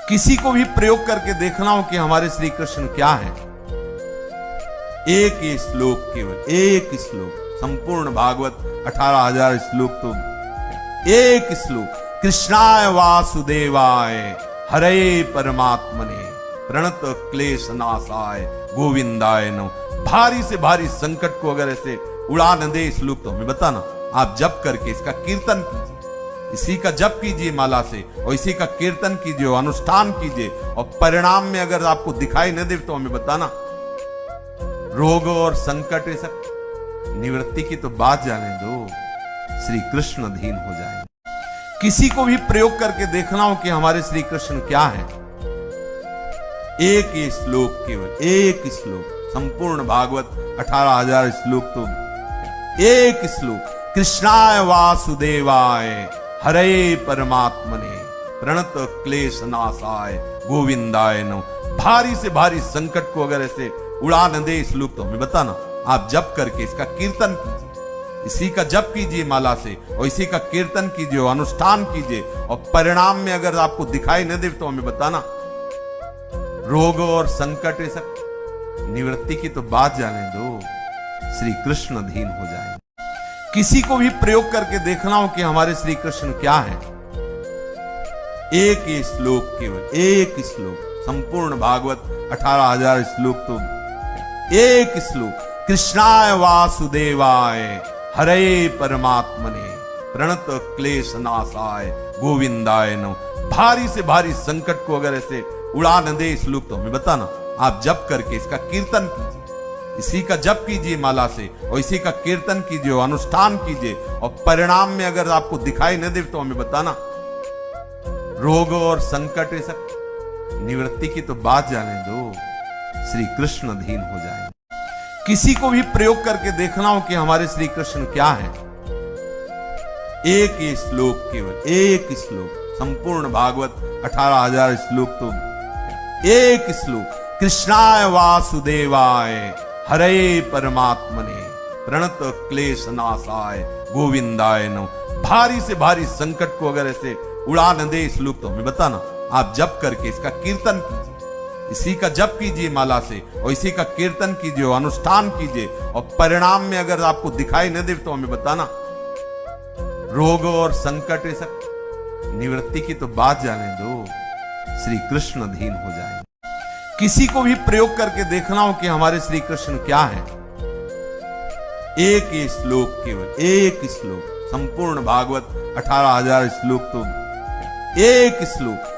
किसी को भी प्रयोग करके देखना हो कि हमारे श्री कृष्ण क्या है। एक ही श्लोक, केवल एक श्लोक, संपूर्ण भागवत 18,000 श्लोक तो एक श्लोक। कृष्णाय वासुदेवाय हरे परमात्मने प्रणत क्लेश नाशाय गोविंदाय नमः। भारी से भारी संकट को अगर ऐसे उड़ा न दे श्लोक तो हमें बताना। आप जप करके इसका कीर्तन कीजिए, इसी का जप कीजिए माला से, और इसी का कीर्तन कीजिए, अनुष्ठान कीजिए, और परिणाम में अगर आपको दिखाई न दे तो हमें बताना। रोग और संकट ऐसा निवृत्ति की तो बात जाने दो, श्री कृष्ण अधीन हो जाए। किसी को भी प्रयोग करके देखना हो कि हमारे श्री कृष्ण क्या है। एक ही श्लोक, केवल एक श्लोक, संपूर्ण भागवत 18,000 श्लोक तो एक श्लोक। कृष्णाय वासुदेवाय हरे परमात्मने प्रणत क्लेश नाशाय गोविंदाय नमः। भारी से भारी संकट को अगर ऐसे उड़ा न दे श्लोक तो हमें बताना। आप जप करके इसका कीर्तन कीजिए, इसी का जप कीजिए माला से, और इसी का कीर्तन कीजिए, अनुष्ठान कीजिए, और परिणाम में अगर आपको दिखाई न दे तो हमें बताना। रोग और संकट ऐसा निवृत्ति की तो बात जाने दो, श्री कृष्ण अधीन हो जाए। किसी को भी प्रयोग करके देखना हो कि हमारे श्री कृष्ण क्या है। एक ही श्लोक, केवल एक श्लोक, संपूर्ण भागवत 18,000 श्लोक तो एक श्लोक। कृष्णाय वासुदेवाय हरे परमात्मने प्रणत क्लेश नाशाय गोविंदाय नमः। भारी से भारी संकट को अगर ऐसे उड़ा न दे श्लोक तो हमें बताना। आप जप करके इसका कीर्तन कीजिए, इसी का जप कीजिए माला से, और इसी का कीर्तन कीजिए, अनुष्ठान कीजिए, और परिणाम में अगर आपको दिखाई न दे तो हमें बताना। रोग और संकट ऐसा निवृत्ति की तो बात जाने दो, श्री कृष्ण अधीन हो जाए। किसी को भी प्रयोग करके देखना हो कि हमारे श्री कृष्ण क्या है। एक ही श्लोक, केवल एक श्लोक, संपूर्ण भागवत 18,000 श्लोक तो एक श्लोक। कृष्णाय वासुदेवाय हरे परमात्मने प्रणत क्लेश नाशाय गोविंदाय नमः। भारी से भारी संकट को अगर ऐसे उड़ा न दे श्लोक तो हमें बताना। आप जप करके इसका कीर्तन कीजिए, इसी का जप कीजिए माला से, और इसी का कीर्तन कीजिए, अनुष्ठान कीजिए, और परिणाम में अगर आपको दिखाई न दे तो हमें बताना। रोग और संकट ऐसा निवृत्ति की तो बात जाने दो, श्री कृष्ण अधीन हो जाए। किसी को भी प्रयोग करके देखना हो कि हमारे श्री कृष्ण क्या है। एक ही श्लोक, केवल एक श्लोक, संपूर्ण भागवत 18,000 श्लोक तो एक श्लोक।